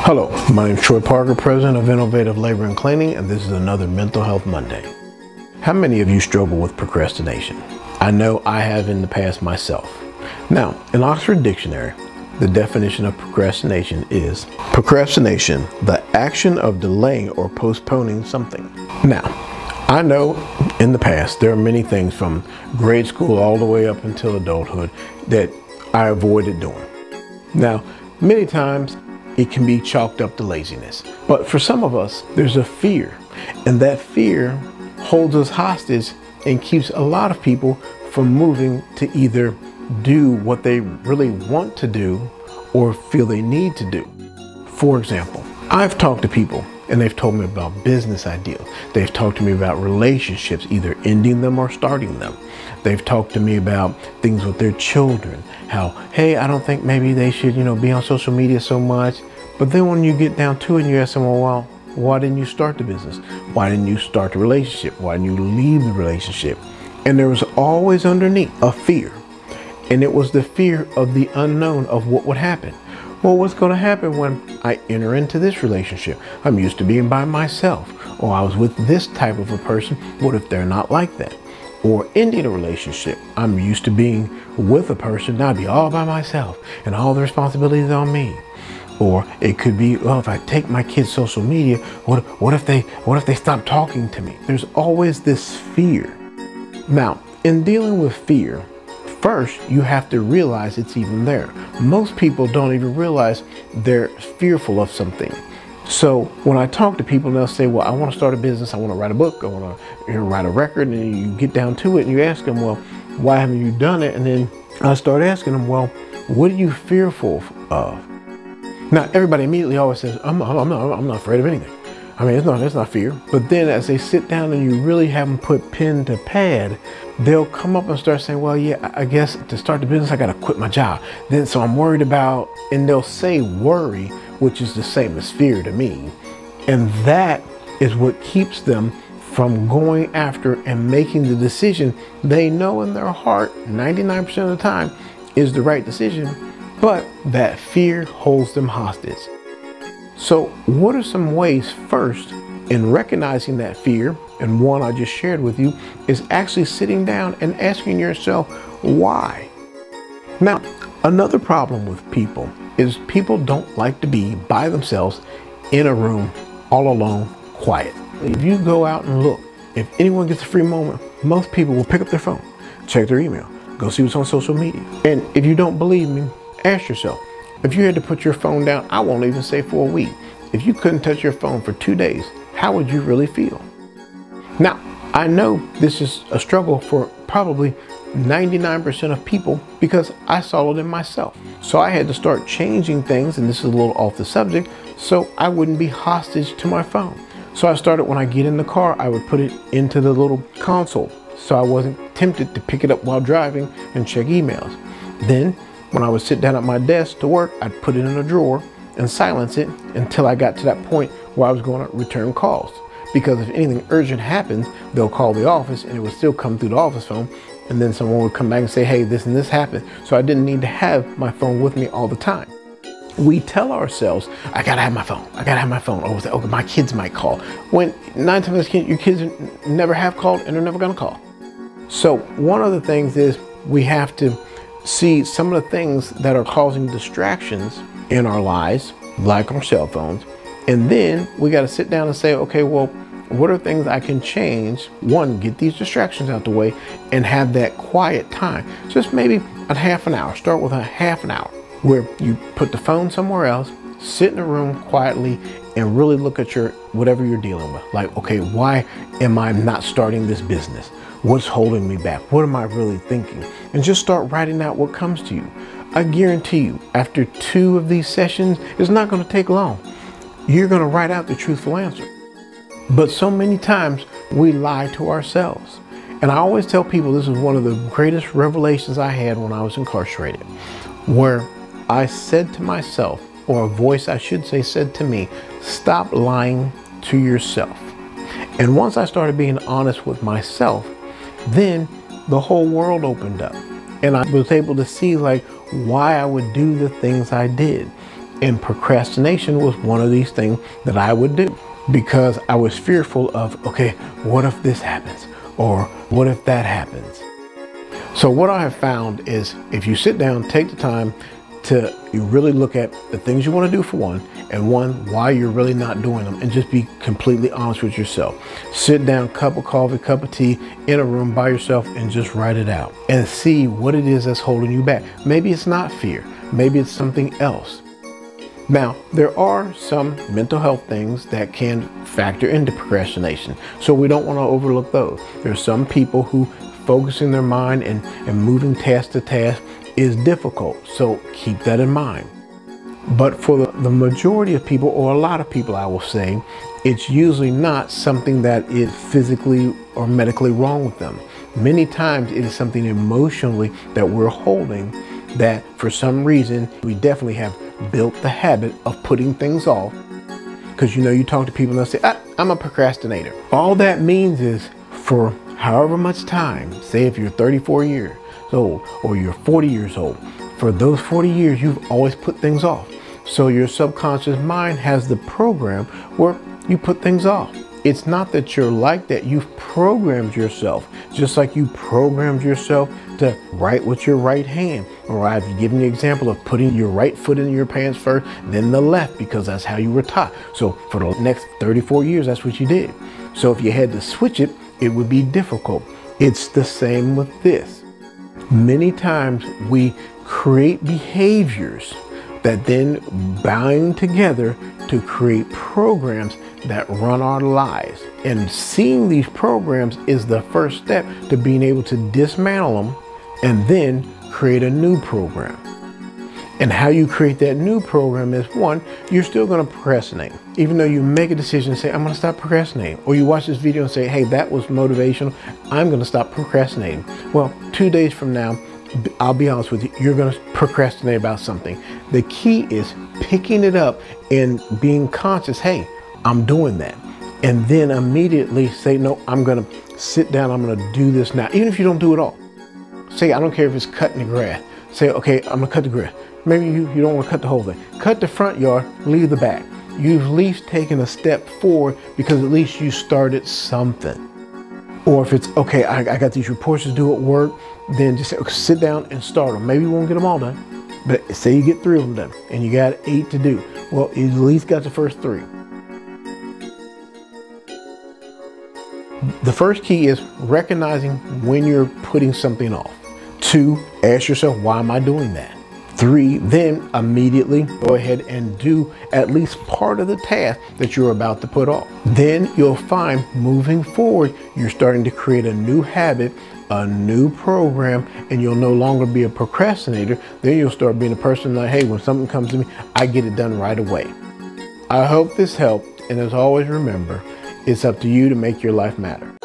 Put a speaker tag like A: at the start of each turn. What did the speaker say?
A: Hello, my name is Troy Parker, President of Innovative Labor and Cleaning, and this is another Mental Health Monday. How many of you struggle with procrastination? I know I have in the past myself. Now, in Oxford Dictionary, the definition of procrastination is procrastination, the action of delaying or postponing something. Now, I know in the past there are many things from grade school all the way up until adulthood that I avoided doing. Now, many times it can be chalked up to laziness. But for some of us, there's a fear, and that fear holds us hostage and keeps a lot of people from moving to either do what they really want to do or feel they need to do. For example, I've talked to people and they've told me about business ideas. They've talked to me about relationships, either ending them or starting them. They've talked to me about things with their children, how, hey, I don't think maybe they should, be on social media so much. But then when you get down to it and you ask them, well, why didn't you start the business? Why didn't you start the relationship? Why didn't you leave the relationship? And there was always underneath a fear. And it was the fear of the unknown of what would happen. Well, what's going to happen when I enter into this relationship? I'm used to being by myself, or I was with this type of a person. What if they're not like that? Or ending a relationship. I'm used to being with a person. Now I'd be all by myself and all the responsibilities on me. Or it could be, well, if I take my kids' social media, what if they stop talking to me? There's always this fear. Now, in dealing with fear, first, you have to realize it's even there. Most people don't even realize they're fearful of something. So when I talk to people, they'll say, well, I want to start a business. I want to write a book. I want to write a record. And you get down to it and you ask them, well, why haven't you done it? And then I start asking them, well, what are you fearful of? Now, everybody immediately always says, I'm not afraid of anything. I mean, it's not fear. But then as they sit down and you really have them put pen to pad, they'll come up and start saying, well, yeah, I guess to start the business, I got to quit my job. Then so I'm worried about, and they'll say worry, which is the same as fear to me. And that is what keeps them from going after and making the decision they know in their heart, 99% of the time, is the right decision. But that fear holds them hostage. So what are some ways first in recognizing that fear? And one I just shared with you is actually sitting down and asking yourself, why? Now, another problem with people is people don't like to be by themselves in a room, all alone, quiet. If you go out and look, if anyone gets a free moment, most people will pick up their phone, check their email, go see what's on social media. And if you don't believe me, ask yourself, if you had to put your phone down, I won't even say for a week, if you couldn't touch your phone for 2 days, how would you really feel? Now, I know this is a struggle for probably 99% of people because I saw it in myself. So I had to start changing things, and this is a little off the subject, so I wouldn't be hostage to my phone. So I started, when I get in the car, I would put it into the little console so I wasn't tempted to pick it up while driving and check emails. Then when I would sit down at my desk to work, I'd put it in a drawer and silence it until I got to that point where I was going to return calls. Because if anything urgent happens, they'll call the office and it would still come through the office phone. And then someone would come back and say, hey, this and this happened. So I didn't need to have my phone with me all the time. We tell ourselves, I gotta have my phone. I gotta have my phone. Oh, okay, my kids might call. When 9 times out of 10, your kids never have called and they're never gonna call. So one of the things is we have to see some of the things that are causing distractions in our lives, like our cell phones. And then we got to sit down and say, okay, well, what are things I can change? One, get these distractions out the way and have that quiet time. Just maybe a half an hour. Start with a half an hour where you put the phone somewhere else, sit in a room quietly and really look at whatever you're dealing with. Like, okay, why am I not starting this business? What's holding me back? What am I really thinking? And just start writing out what comes to you. I guarantee you, after 2 of these sessions, it's not going to take long. You're going to write out the truthful answer. But so many times we lie to ourselves. And I always tell people this is one of the greatest revelations I had when I was incarcerated, where I said to myself, or a voice I should say said to me, stop lying to yourself. And once I started being honest with myself, then the whole world opened up and I was able to see like why I would do the things I did. And procrastination was one of these things that I would do because I was fearful of, okay, what if this happens? Or what if that happens? So what I have found is if you sit down, take the time to really look at the things you want to do for one, and why you're really not doing them, and just be completely honest with yourself. Sit down, cup of coffee, cup of tea, in a room by yourself, and just write it out and see what it is that's holding you back. Maybe it's not fear, maybe it's something else. Now, there are some mental health things that can factor into procrastination, so we don't want to overlook those. There are some people who focusing their mind and moving task to task is difficult, so keep that in mind. But for the majority of people, or a lot of people, I will say, it's usually not something that is physically or medically wrong with them. Many times it is something emotionally that we're holding that for some reason we definitely have built the habit of putting things off. Because you talk to people and they'll say, I'm a procrastinator. All that means is for however much time, say if you're 34 years old or you're 40 years old, for those 40 years you've always put things off. So your subconscious mind has the program where you put things off. It's not that you're like that. You've programmed yourself, just like you programmed yourself to write with your right hand. Or I've given the example of putting your right foot in your pants first, then the left, because that's how you were taught. So for the next 34 years, that's what you did. So if you had to switch it, it would be difficult. It's the same with this. Many times we create behaviors that then bind together to create programs that run our lives. And seeing these programs is the first step to being able to dismantle them and then create a new program. And how you create that new program is, one, you're still going to procrastinate. Even though you make a decision and say, I'm going to stop procrastinating. Or you watch this video and say, hey, that was motivational. I'm going to stop procrastinating. Well, 2 days from now, I'll be honest with you, you're going to procrastinate about something. The key is picking it up and being conscious, hey, I'm doing that. And then immediately say, no, I'm going to sit down. I'm going to do this now. Even if you don't do it all. Say, I don't care if it's cutting the grass. Say, okay, I'm going to cut the grass. Maybe you don't want to cut the whole thing. Cut the front yard, leave the back. You've at least taken a step forward because at least you started something. Or if it's, okay, I got these reports to do at work, then just say, okay, sit down and start them. Maybe you won't get them all done, but say you get 3 of them done and you got 8 to do. Well, you at least got the first 3. The first key is recognizing when you're putting something off. 2, ask yourself, why am I doing that? 3, then immediately go ahead and do at least part of the task that you're about to put off. Then you'll find moving forward, you're starting to create a new habit, a new program, and you'll no longer be a procrastinator. Then you'll start being a person like, hey, when something comes to me, I get it done right away. I hope this helped. And as always, remember, it's up to you to make your life matter.